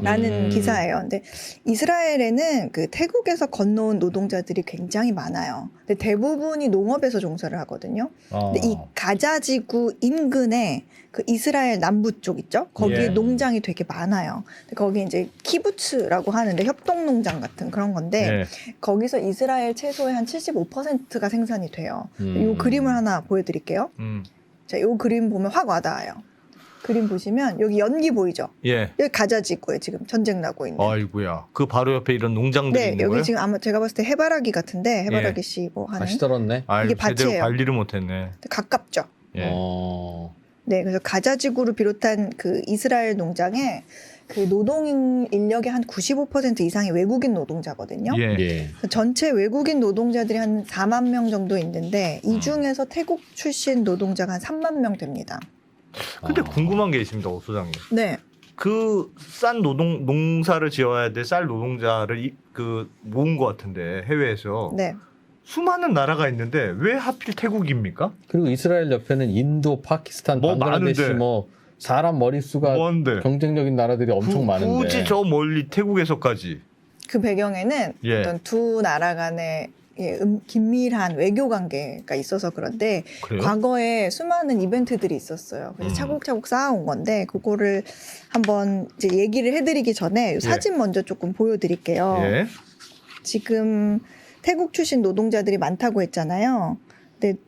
라는 기사예요. 근데 이스라엘에는 그 태국에서 건너온 노동자들이 굉장히 많아요. 근데 대부분이 농업에서 종사를 하거든요. 근데 이 가자지구 인근에 그 이스라엘 남부 쪽 있죠? 거기에 예. 농장이 되게 많아요. 근데 거기 이제 키부츠라고 하는데 협동농장 같은 그런 건데 예. 거기서 이스라엘 채소의 한 75%가 생산이 돼요. 이 그림을 하나 보여드릴게요. 자, 이 그림 보면 확 와닿아요. 그림 보시면 여기 연기 보이죠? 예. 여기 가자지구에 지금 전쟁 나고 있는. 아이고야. 그 바로 옆에 이런 농장들이 네, 있는 여기 거예요? 지금 아마 제가 봤을 때 해바라기 같은데 해바라기 씨 뭐 하는. 다시 떨었네. 아이고, 이게 제대로 밭이에요. 관리를 못했네. 가깝죠. 예. 네, 그래서 가자지구를 비롯한 그 이스라엘 농장에 그 노동 인력의 한 95% 이상이 외국인 노동자거든요. 예. 예. 그래서 전체 외국인 노동자들이 한 4만 명 정도 있는데 이 중에서 태국 출신 노동자가 한 3만 명 됩니다. 근데 궁금한 게 있습니다, 오 소장님. 네. 그 싼 농사를 지어야 될 쌀 노동자를 모은 것 같은데 해외에서 네. 수많은 나라가 있는데 왜 하필 태국입니까? 그리고 이스라엘 옆에는 인도, 파키스탄, 뭐 방글라데시 많은데. 뭐 사람 머릿수가 뭔데? 경쟁적인 나라들이 엄청 많은데. 굳이 저 멀리 태국에서까지. 그 배경에는 예. 어떤 두 나라 간의 긴밀한 외교 관계가 있어서 그런데 그래요? 과거에 수많은 이벤트들이 있었어요. 그래서 차곡차곡 쌓아온 건데 그거를 한번 이제 얘기를 해드리기 전에 이 사진 먼저 조금 보여드릴게요. 예. 지금 태국 출신 노동자들이 많다고 했잖아요. 근데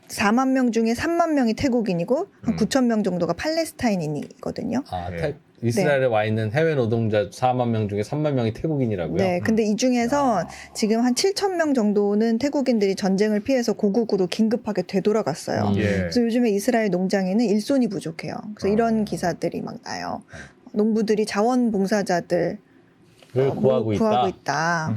4만 명 중에 3만 명이 태국인이고 한 9천 명 정도가 팔레스타인인이거든요. 아, 예. 이스라엘에 와 있는 해외 노동자 4만 명 중에 3만 명이 태국인이라고요? 네, 근데 이 중에서 지금 한 7천 명 정도는 태국인들이 전쟁을 피해서 고국으로 긴급하게 되돌아갔어요. 음. 예. 그래서 요즘에 이스라엘 농장에는 일손이 부족해요. 그래서 이런 기사들이 막 나요. 농부들이 자원봉사자들 구하고 있다.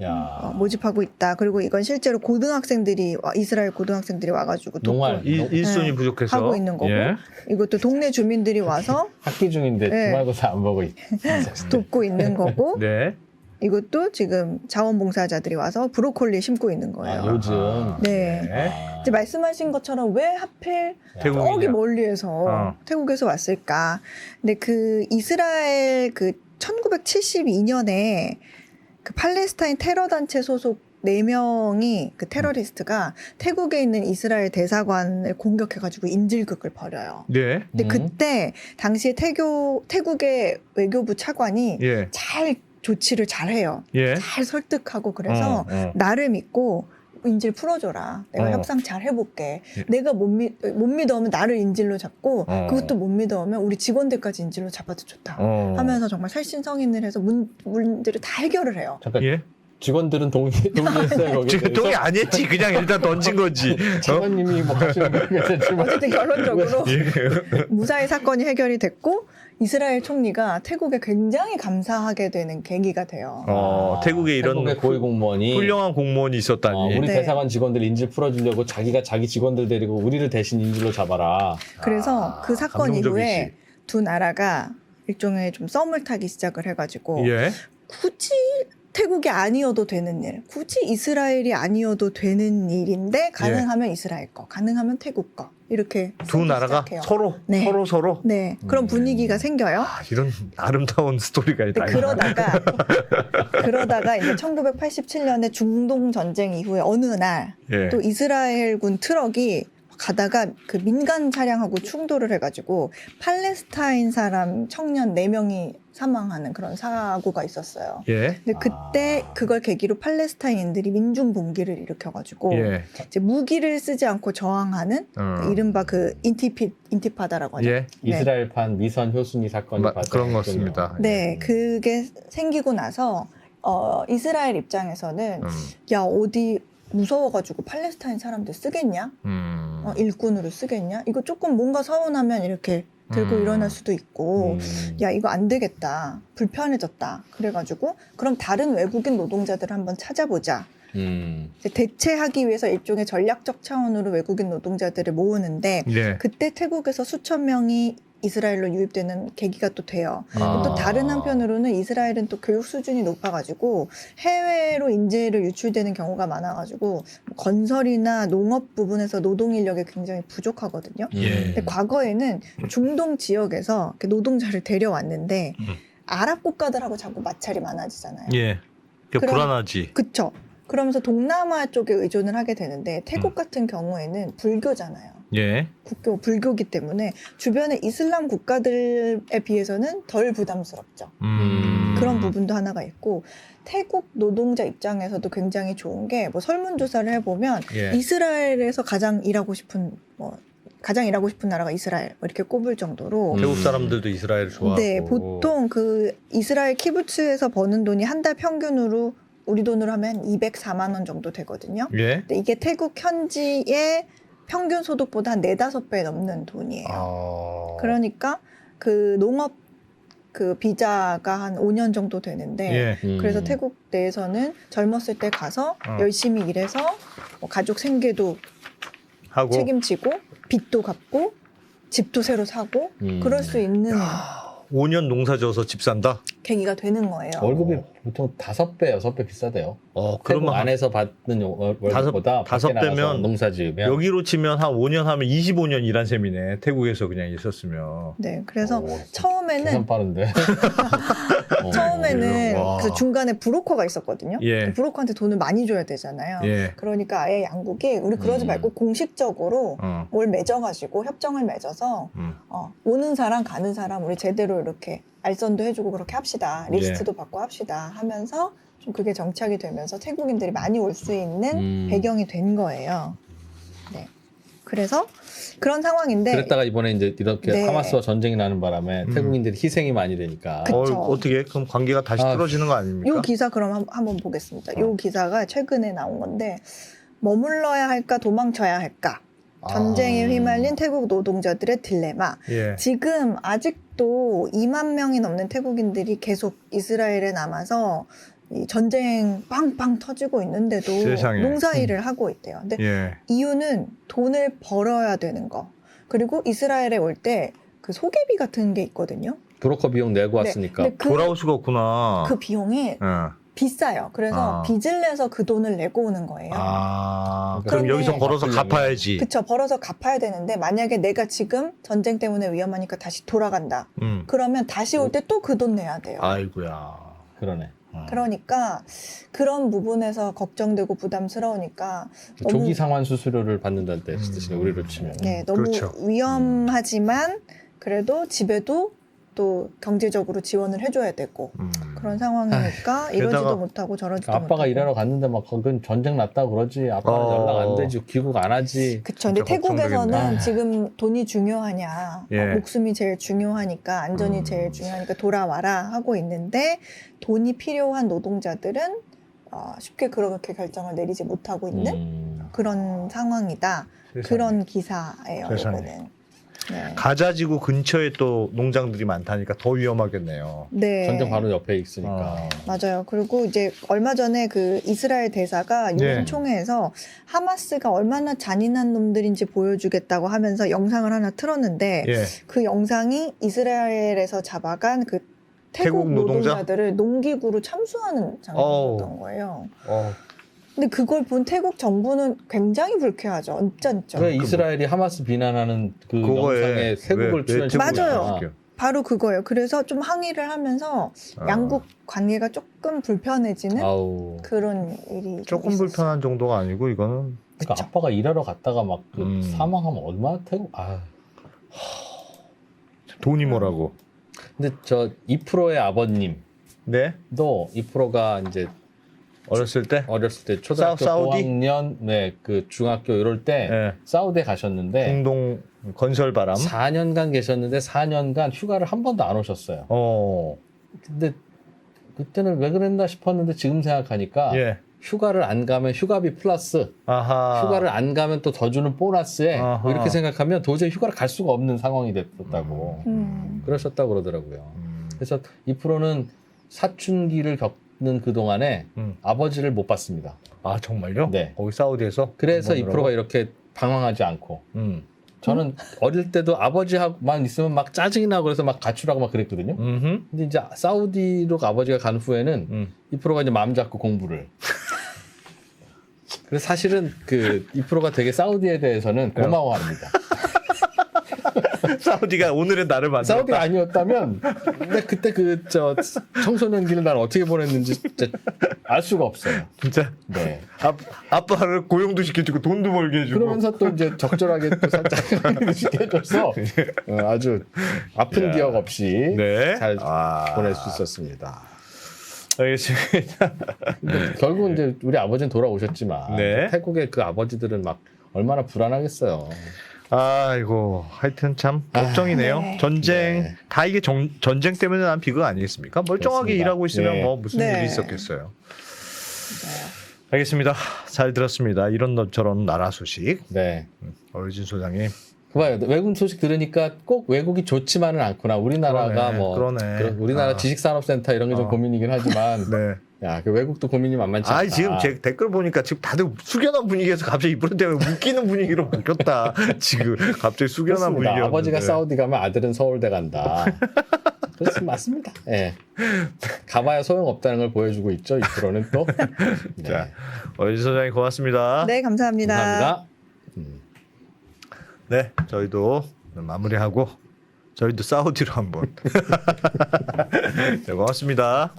야. 모집하고 있다. 그리고 이건 실제로 고등학생들이 이스라엘 고등학생들이 와가지고 돕고 농활. 일손이 네. 부족해서 하고 있는 거고 예. 이것도 동네 주민들이 와서 학기 중인데 네. 주말고사 안 보고 돕고 있는 거고 네. 이것도 지금 자원봉사자들이 와서 브로콜리 심고 있는 거예요. 아, 요즘. 네. 네. 이제 말씀하신 것처럼 왜 하필 태국이냐. 저기 멀리에서 태국에서 왔을까? 근데 그 이스라엘 그 1972년에 그 팔레스타인 테러 단체 소속 4명이 그 테러리스트가 태국에 있는 이스라엘 대사관을 공격해가지고 인질극을 벌여요. 네. 근데 그때 당시에 태국의 외교부 차관이 예. 잘 조치를 잘해요. 예. 잘 설득하고 그래서 어. 나를 믿고 인질 풀어줘라. 내가 협상 잘 해볼게. 내가 못 믿어오면 나를 인질로 잡고 그것도 못 믿어오면 우리 직원들까지 인질로 잡아도 좋다. 하면서 정말 살신성인을 해서 문제를 다 해결을 해요. 잠깐 예. 직원들은 동의했어요 거기. 지금 동의 안 했지. 그냥 일단 던진 거지. 차관님이 뭐 하시는 모르겠지만 어쨌든 결론적으로 예. 무사히 사건이 해결이 됐고 이스라엘 총리가 태국에 굉장히 감사하게 되는 계기가 돼요. 태국에 이런 태국의 고위 공무원이 훌륭한 공무원이 있었다니. 우리 네. 대사관 직원들 인질 풀어주려고 자기가 자기 직원들 데리고 우리를 대신 인질로 잡아라. 그래서 그 사건 감동적이지. 이후에 두 나라가 일종의 좀 썸을 타기 시작을 해가지고 예. 굳이 태국이 아니어도 되는 일, 굳이 이스라엘이 아니어도 되는 일인데 가능하면 이스라엘 거, 가능하면 태국 거 이렇게 두 나라가 시작해요. 서로 네. 서로 네 그런 분위기가 생겨요. 이런 아름다운 스토리가 있다. 근데 그러다가 이제 1987년에 중동 전쟁 이후에 어느 날 예. 또 이스라엘군 트럭이 가다가 그 민간 차량하고 충돌을 해가지고 팔레스타인 사람 청년 4명이 사망하는 그런 사고가 있었어요. 예. 근데 그때 그걸 계기로 팔레스타인인들이 민중 봉기를 일으켜가지고 예. 이제 무기를 쓰지 않고 저항하는 이른바 그 인티파다라고 하죠. 예. 네. 이스라엘판 미선 효순이 사건이 그런 것 같습니다. 네, 그게 생기고 나서 이스라엘 입장에서는 야 어디 무서워가지고 팔레스타인 사람들 쓰겠냐? 일꾼으로 쓰겠냐? 이거 조금 뭔가 서운하면 이렇게 들고 일어날 수도 있고 야 이거 안 되겠다. 불편해졌다. 그래가지고 그럼 다른 외국인 노동자들을 한번 찾아보자. 이제 대체하기 위해서 일종의 전략적 차원으로 외국인 노동자들을 모으는데 예. 그때 태국에서 수천 명이 이스라엘로 유입되는 계기가 또 돼요. 또 다른 한편으로는 이스라엘은 또 교육 수준이 높아가지고 해외로 인재를 유출되는 경우가 많아가지고 건설이나 농업 부분에서 노동 인력이 굉장히 부족하거든요. 예. 근데 과거에는 중동 지역에서 이렇게 노동자를 데려왔는데 아랍 국가들하고 자꾸 마찰이 많아지잖아요. 예. 그게 그럼- 불안하지. 그쵸? 그러면서 동남아 쪽에 의존을 하게 되는데 태국 같은 경우에는 불교잖아요. 예. 국교 불교기 때문에 주변의 이슬람 국가들에 비해서는 덜 부담스럽죠. 그런 부분도 하나가 있고 태국 노동자 입장에서도 굉장히 좋은 게 뭐 설문조사를 해보면 예. 이스라엘에서 가장 일하고 싶은 나라가 이스라엘 뭐 이렇게 꼽을 정도로 태국 사람들도 이스라엘 좋아하고. 네, 보통 그 이스라엘 키부츠에서 버는 돈이 한 달 평균으로 우리 돈으로 하면 204만 원 정도 되거든요. 예. 근데 이게 태국 현지의 평균 소득보다 한 4-5배 넘는 돈이에요. 그러니까 그 농업 그 비자가 한 5년 정도 되는데 예. 그래서 태국 내에서는 젊었을 때 가서 열심히 일해서 뭐 가족 생계도 하고 책임지고 빚도 갚고 집도 새로 사고 그럴 수 있는 5년 농사져서 집 산다. 계기가 되는 거예요. 월급이 보통 5배, 6배 비싸대요. 태국 그러면 안에서 받는 월급보다 다섯 밖에 나가서 배면 농사 지으면 여기로 치면 한 5년 하면 25년 일한 셈이네. 태국에서 그냥 있었으면. 네, 그래서 계산 처음에는 빠른데. 와. 그래서 중간에 브로커가 있었거든요. 예. 브로커한테 돈을 많이 줘야 되잖아요. 예. 그러니까 아예 양국이 우리 그러지 말고 공식적으로 뭘 맺어가지고 협정을 맺어서 오는 사람 가는 사람 우리 제대로 이렇게 알선도 해주고 그렇게 합시다. 리스트도 받고 합시다 하면서 좀 그게 정착이 되면서 태국인들이 많이 올 수 있는 배경이 된 거예요. 네. 그래서 그런 상황인데 그랬다가 이번에 이제 이렇게 네. 하마스와 전쟁이 나는 바람에 태국인들이 희생이 많이 되니까 그쵸. 어떻게 그럼 관계가 다시 아, 틀어지는 거 아닙니까? 요 기사 그럼 한번 보겠습니다. 요 기사가 최근에 나온 건데 머물러야 할까 도망쳐야 할까 전쟁에 휘말린 태국 노동자들의 딜레마. 예. 지금 아직도 2만 명이 넘는 태국인들이 계속 이스라엘에 남아서 이 전쟁 빵빵 터지고 있는데도 세상에. 농사일을 하고 있대요. 근데 예. 이유는 돈을 벌어야 되는 거. 그리고 이스라엘에 올 때 그 소개비 같은 게 있거든요. 브로커 비용 내고 왔으니까 근데 돌아올 수가 없구나. 그 비용이 예. 비싸요. 그래서 아. 빚을 내서 그 돈을 내고 오는 거예요. 그럼 그런데- 여기서 벌어서 갚으려면. 갚아야지. 그쵸. 벌어서 갚아야 되는데 만약에 내가 지금 전쟁 때문에 위험하니까 다시 돌아간다. 그러면 다시 올 때 또 그 돈 내야 돼요. 아이고야. 그러네. 그러니까 그런 부분에서 걱정되고 부담스러우니까 너무- 조기 상환 수수료를 받는다는 뜻이네 우리로 치면. 네, 너무 그렇죠. 위험하지만 그래도 집에도 또 경제적으로 지원을 해줘야 되고 그런 상황이니까 이러지도 게다가 못하고 저러지도 아빠가 못하고. 일하러 갔는데 막 거긴 전쟁 났다고 그러지. 아빠는 연락 안 되지. 귀국 안 하지. 그쵸. 근데 진짜 태국에서는 걱정되겠네. 지금 돈이 중요하냐, 예. 목숨이 제일 중요하니까, 안전이 제일 중요하니까 돌아와라 하고 있는데 돈이 필요한 노동자들은 쉽게 그렇게 결정을 내리지 못하고 있는 그런 상황이다. 세상에. 그런 기사예요. 세상에. 이거는. 네. 가자지구 근처에 또 농장들이 많다니까 더 위험하겠네요. 네. 전쟁 바로 옆에 있으니까. 맞아요. 그리고 이제 얼마 전에 그 이스라엘 대사가 유엔 네. 총회에서 하마스가 얼마나 잔인한 놈들인지 보여주겠다고 하면서 영상을 하나 틀었는데 예. 그 영상이 이스라엘에서 잡아간 그 태국 태국 노동자? 노동자들을 농기구로 참수하는 장면이었던 거예요. 근데 그걸 본 태국 정부는 굉장히 불쾌하죠. 언짢죠. 왜 이스라엘이 하마스 비난하는 그 영상에 태국을 출연시키고 맞아요. 있잖아. 바로 그거예요. 그래서 좀 항의를 하면서 양국 관계가 조금 불편해지는 아우. 그런 일이 조금 있었어요. 불편한 정도가 아니고 이거는 그러니까 아빠가 일하러 갔다가 막 그 사망하면 얼마나 태국 돈이 뭐라고. 근데 저 2%의 아버님도 네? 2%가 이제 어렸을 때? 어렸을 때 초등학교 사우디? 5학년 그 중학교 이럴 때 예. 사우디에 가셨는데 중동 건설바람. 4년간 계셨는데 4년간 휴가를 한 번도 안 오셨어요. 어. 근데 그때는 왜 그랬나 싶었는데 지금 생각하니까 예. 휴가를 안 가면 휴가비 플러스 아하. 휴가를 안 가면 또 더 주는 보너스에 아하. 뭐 이렇게 생각하면 도저히 휴가를 갈 수가 없는 상황이 됐었다고 그러셨다고 그러더라고요. 그래서 이 프로는 사춘기를 겪는 그 동안에 아버지를 못 봤습니다. 아 정말요? 네. 거기 사우디에서. 그래서 이 한번 프로가 이렇게 방황하지 않고 저는 어릴 때도 아버지만 있으면 막 짜증이 나고 그래서 막 가출하고 막 그랬거든요. 음흠. 근데 이제 사우디로 아버지가 간 후에는 이 프로가 이제 마음 잡고 공부를. 그래서 사실은 이 프로가 되게 사우디에 대해서는 고마워합니다. 사우디가 오늘의 나를 만들었다. 사우디가 아니었다면 근데 그때 청소년기를 난 어떻게 보냈는지 진짜 알 수가 없어요. 진짜. 네. 아빠를 고용도 시켜주고 돈도 벌게 해주고. 그러면서 또 이제 적절하게 또 살짝 시켜줘서 아주 아픈 야. 기억 없이 네. 잘 아. 보낼 수 있었습니다. 알겠습니다. 근데 결국은 이제 우리 아버지는 돌아오셨지만 네. 태국의 그 아버지들은 막 얼마나 불안하겠어요. 아이고 하여튼 참 걱정이네요. 네. 전쟁 네. 다 이게 전쟁 때문에 난 비극 아니겠습니까? 멀쩡하게 그렇습니다. 일하고 있으면 네. 뭐 무슨 네. 일이 있었겠어요. 알겠습니다. 잘 들었습니다. 이런 저런 나라 소식. 네. 어르진 소장님. 봐요. 외국 소식 들으니까 꼭 외국이 좋지만은 않구나. 우리나라가 그러네. 우리나라 지식산업센터 이런 게 좀 고민이긴 하지만 네. 야, 그 외국도 고민이 만만치 않다. 아 지금 제 댓글 보니까 지금 다들 숙연한 분위기에서 갑자기 이번에 웃기는 분위기로 바뀌었다. 지금 갑자기 숙연한 그렇습니다. 분위기. 아버지가 사우디 가면 아들은 서울대 간다. 그렇습니다. 맞습니다. 예. 가봐야 소용없다는 걸 보여주고 있죠. 이 프로는 또. 네. 자, 어르진 소장님 고맙습니다. 네, 감사합니다. 감사합니다. 네, 저희도 마무리하고 저희도 사우디로 한번. 네, 고맙습니다.